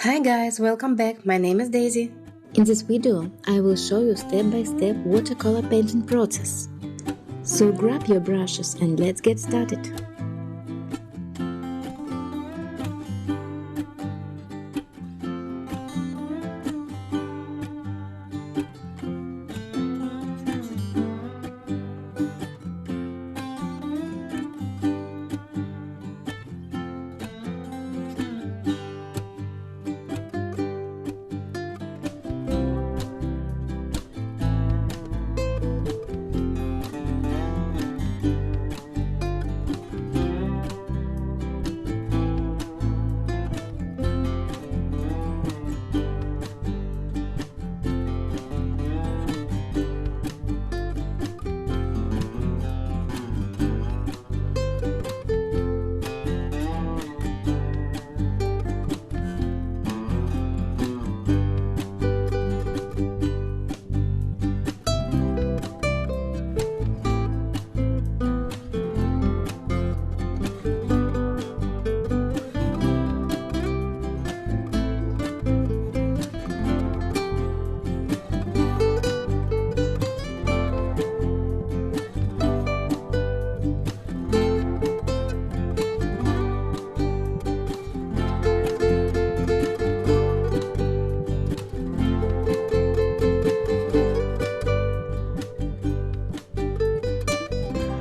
Hi guys, welcome back. My name is Daisy. In this video, I will show you step-by-step watercolor painting process. So grab your brushes and let's get started.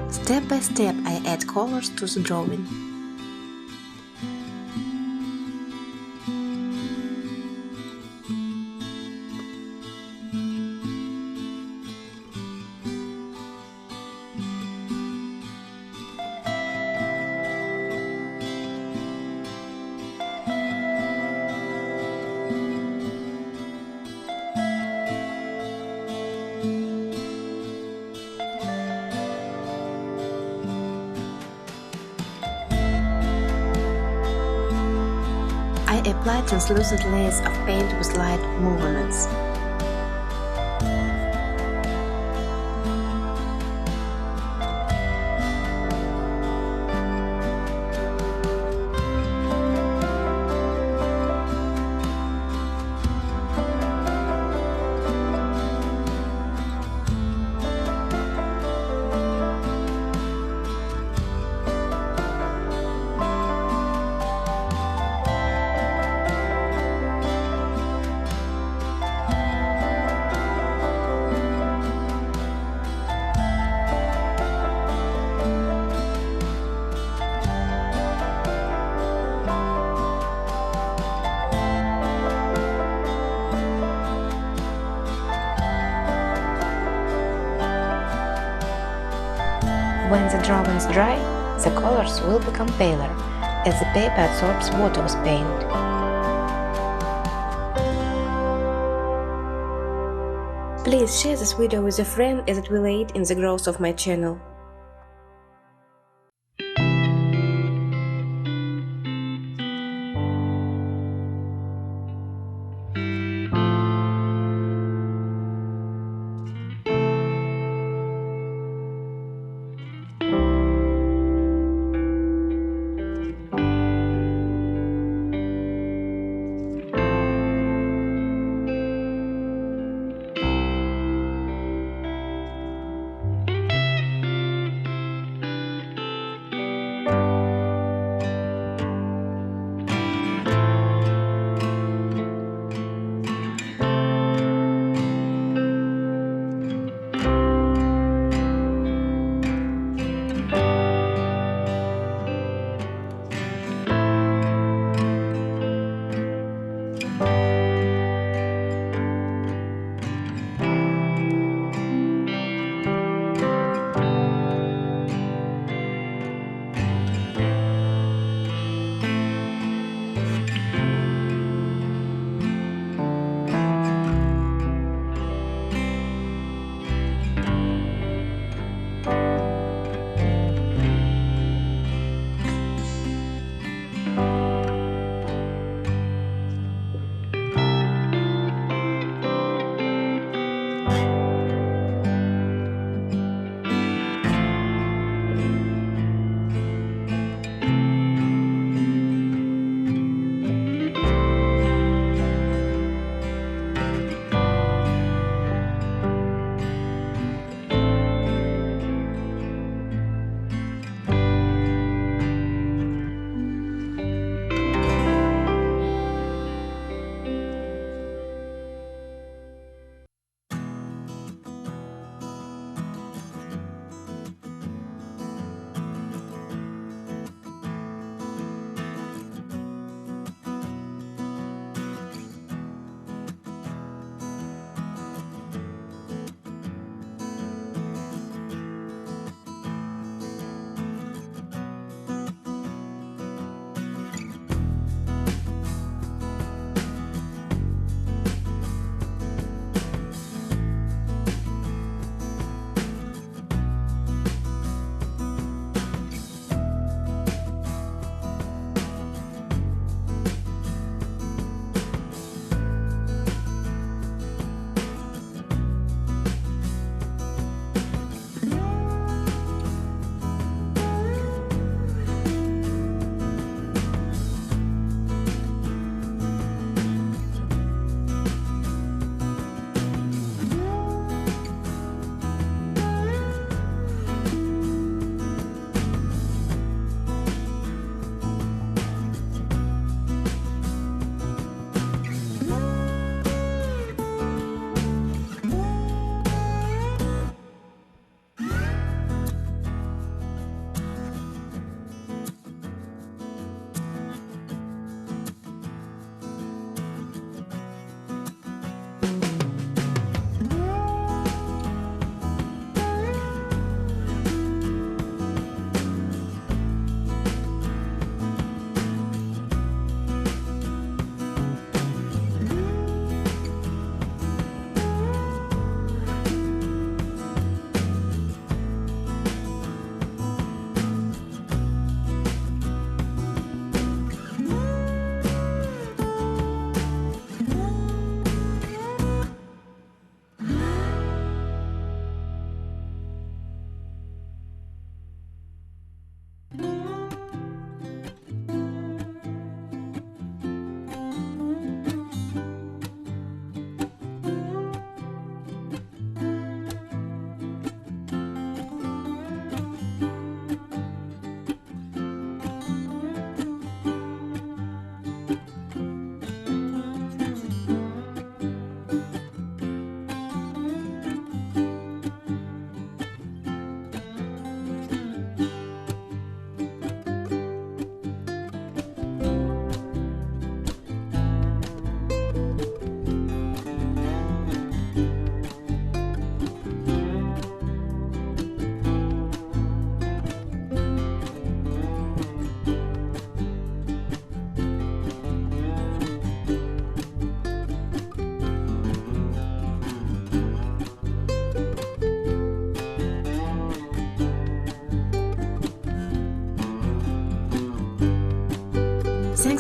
Step by step, I add colors to the drawing. I apply translucent layers of paint with light movements. When the drawing is dry, the colors will become paler, as the paper absorbs water with paint. Please share this video with a friend as it will aid in the growth of my channel.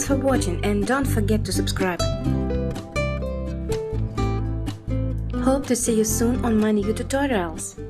for watching and don't forget to subscribe. Hope to see you soon on my new tutorials.